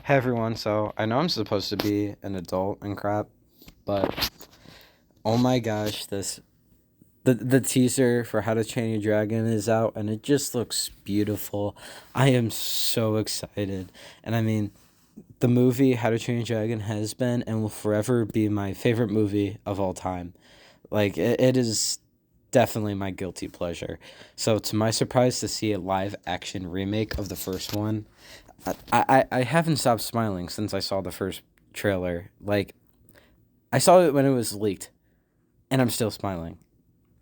Hey everyone, so I know I'm supposed to be an adult and crap, but oh my gosh, the teaser for How to Train Your Dragon is out and it just looks beautiful. I am so excited. And I mean, the movie How to Train Your Dragon has been and will forever be my favorite movie of all time. Like it is definitely my guilty pleasure. So to my surprise to see a live action remake of the first one, I haven't stopped smiling since I saw the first trailer. Like, I saw it when it was leaked, and I'm still smiling.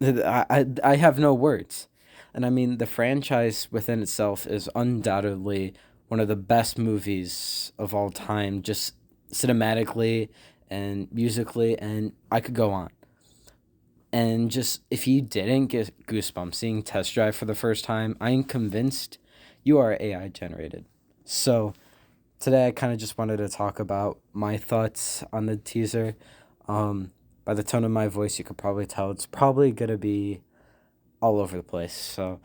I have no words. And I mean, the franchise within itself is undoubtedly one of the best movies of all time, just cinematically and musically, and I could go on. And just if you didn't get goosebumps seeing Test Drive for the first time, I'm convinced you are AI generated. So, today I kind of just wanted to talk about my thoughts on the teaser. By the tone of my voice, you could probably tell it's probably going to be all over the place. So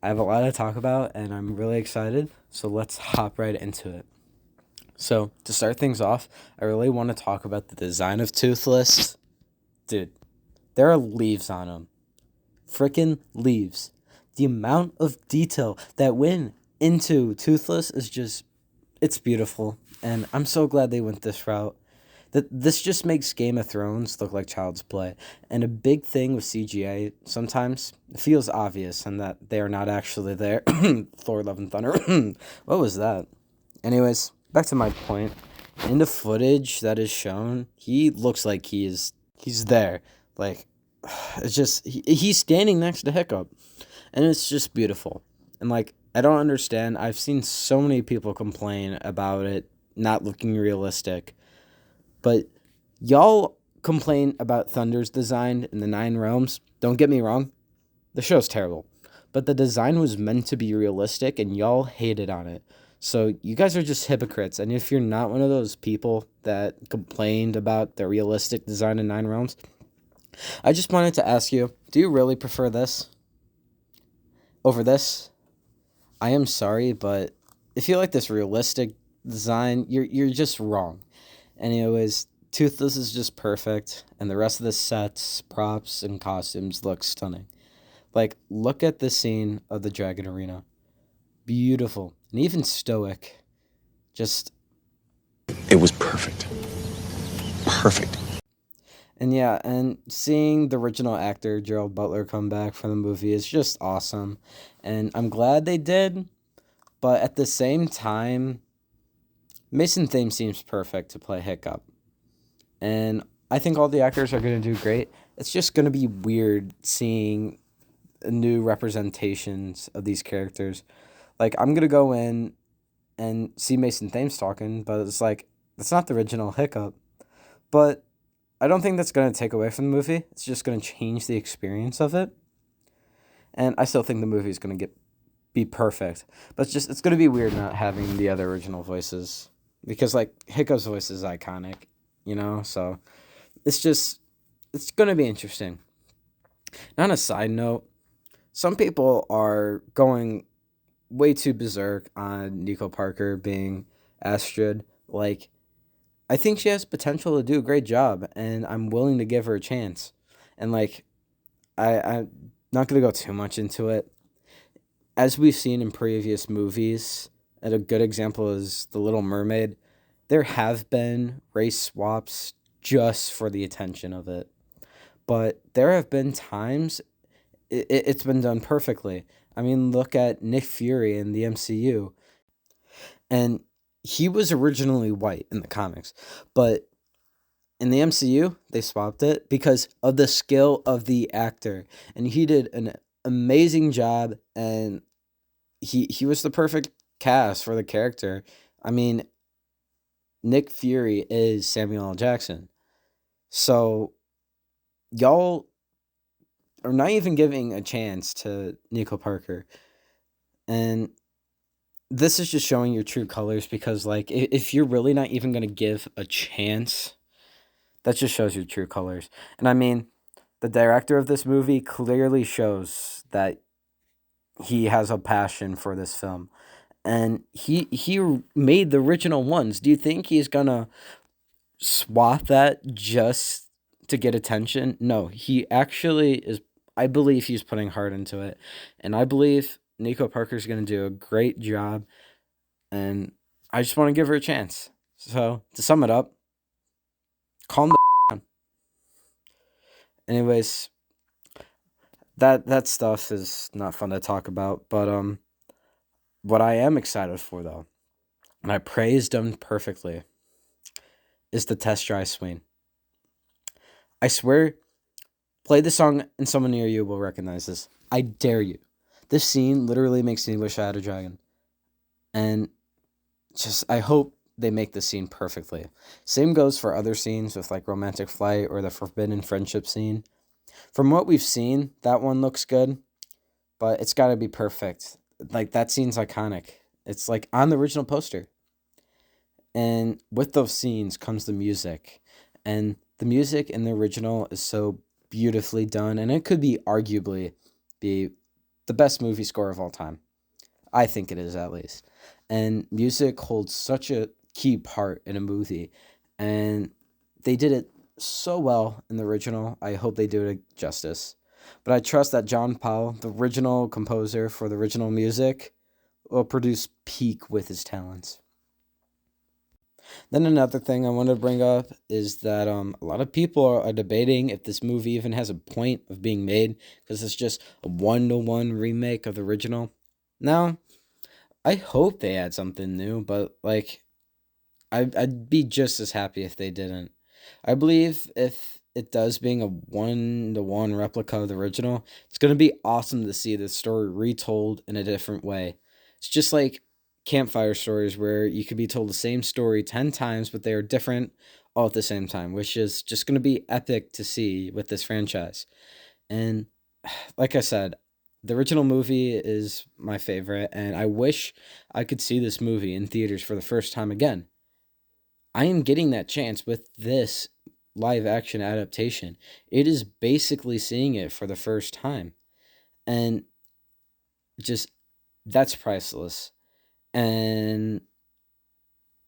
I have a lot to talk about and I'm really excited. So let's hop right into it. So to start things off, I really want to talk about the design of Toothless. Dude, there are leaves on him. Freaking leaves. The amount of detail that went into Toothless is just, it's beautiful. And I'm so glad they went this route. This just makes Game of Thrones look like child's play. And a big thing with CGI sometimes it feels obvious and that they are not actually there. Thor Love and Thunder. What was that? Anyways, back to my point. In the footage that is shown, he looks like he's there. Like it's just he's standing next to Hiccup. And it's just beautiful. And like I don't understand. I've seen so many people complain about it not looking realistic. But y'all complain about Thunder's design in the Nine Realms. Don't get me wrong, the show's terrible. But the design was meant to be realistic and y'all hated on it. So you guys are just hypocrites. And if you're not one of those people that complained about the realistic design in Nine Realms, I just wanted to ask you, do you really prefer this over this? I am sorry, but if you like this realistic design, you're just wrong. Anyways, Toothless is just perfect, and the rest of the sets, props, and costumes look stunning. Like, look at the scene of the Dragon Arena. Beautiful, and even stoic. Just, It was perfect. Perfect. and yeah, and seeing the original actor, Gerald Butler, come back for the movie is just awesome. And I'm glad they did, but at the same time, Mason Thames seems perfect to play Hiccup. And I think all the actors are going to do great. It's just going to be weird seeing new representations of these characters. Like I'm gonna go in and see Mason Thames talking, but it's like that's not the original Hiccup. But I don't think that's gonna take away from the movie. It's just gonna change the experience of it. And I still think the movie is gonna get be perfect. But it's gonna be weird not having the other original voices because like Hiccup's voice is iconic, you know. So it's just it's gonna be interesting. Now, on a side note, some people are going way too berserk on Nico Parker being Astrid. Like, I think she has potential to do a great job, and I'm willing to give her a chance. And like, I'm not gonna go too much into it. As we've seen in previous movies, and a good example is The Little Mermaid. There have been race swaps just for the attention of it, but there have been times it's been done perfectly. I mean, look at Nick Fury in the MCU. And he was originally white in the comics, but in the MCU they swapped it because of the skill of the actor, and he did an amazing job, and he was the perfect cast for the character. I mean, Nick Fury is Samuel L. Jackson, so y'all are not even giving a chance to Nico Parker, and this is just showing your true colors because like if you're really not even going to give a chance, that just shows your true colors. And I mean, the director of this movie clearly shows that he has a passion for this film. and he made the original ones. Do you think he's gonna swap that just to get attention? No, he actually is. I believe he's putting heart into it, and I believe Nico Parker's gonna do a great job. And I just want to give her a chance. So to sum it up, calm the down. Anyways, that stuff is not fun to talk about. But what I am excited for though, and I pray is done perfectly, is the test drive swing. I swear, play the song and someone near you will recognize this. I dare you. This scene literally makes me wish I had a dragon. And just, I hope they make the scene perfectly. Same goes for other scenes with like Romantic Flight or the Forbidden Friendship scene. From what we've seen, that one looks good, but it's got to be perfect. Like, that scene's iconic. It's like on the original poster. And with those scenes comes the music. And the music in the original is so beautifully done, and it could be arguably be the best movie score of all time. I think it is, at least. And music holds such a key part in a movie, and they did it so well in the original. I hope they do it justice. But I trust that John Powell, the original composer for the original music, will produce peak with his talents. Then another thing I want to bring up is that a lot of people are debating if this movie even has a point of being made because it's just a 1-to-1 remake of the original. Now, I hope they add something new, but like I'd be just as happy if they didn't. I believe if it does being a 1-to-1 replica of the original, it's going to be awesome to see the story retold in a different way. It's just like campfire stories where you could be told the same story 10 times, but they are different all at the same time, which is just going to be epic to see with this franchise. And like I said, the original movie is my favorite, and I wish I could see this movie in theaters for the first time again. I am getting that chance with this live action adaptation. It is basically seeing it for the first time. And just, that's priceless. And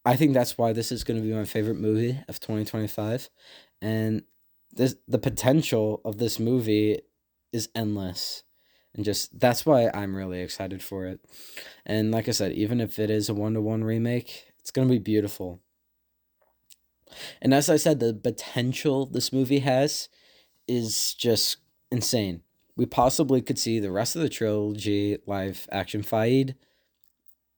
I think that's why this is going to be my favorite movie of 2025. And the potential of this movie is endless. And just, that's why I'm really excited for it. And like I said, even if it is a 1-to-1 remake, it's going to be beautiful. And as I said, the potential this movie has is just insane. We possibly could see the rest of the trilogy live action fight.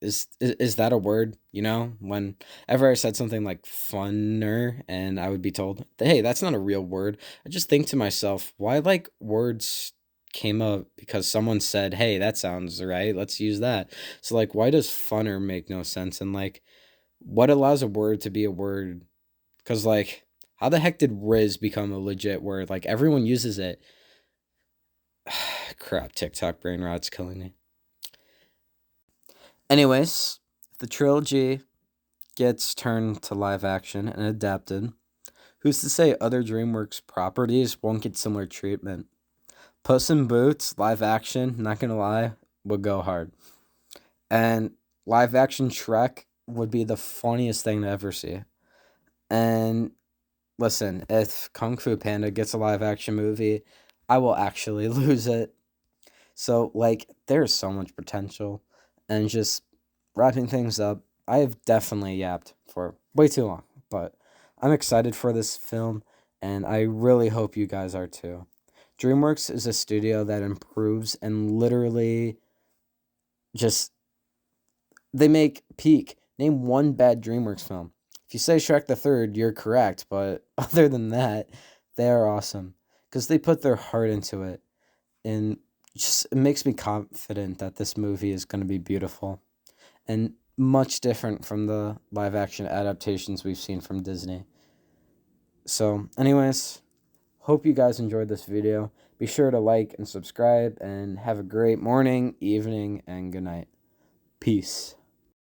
Is that a word? You know, whenever I said something like funner and I would be told, hey, that's not a real word, I just think to myself, why like words came up because someone said, hey, that sounds right, let's use that. So like, why does funner make no sense? And like, what allows a word to be a word? Because like, how the heck did Riz become a legit word? Like, everyone uses it. Crap, TikTok brain rot's killing me. Anyways, if the trilogy gets turned to live action and adapted, who's to say other DreamWorks properties won't get similar treatment? Puss in Boots, live action, not gonna lie, would go hard. And live action Shrek would be the funniest thing to ever see. And listen, if Kung Fu Panda gets a live action movie, I will actually lose it. So, like, there's so much potential. And just wrapping things up, I have definitely yapped for way too long, but I'm excited for this film, and I really hope you guys are too. DreamWorks is a studio that improves and literally just, they make peak. Name one bad DreamWorks film. If you say Shrek the Third, you're correct, but other than that, they are awesome because they put their heart into it, and just it makes me confident that this movie is going to be beautiful and much different from the live action adaptations we've seen from Disney. So, anyways, hope you guys enjoyed this video. Be sure to like and subscribe, and have a great morning, evening, and good night. Peace.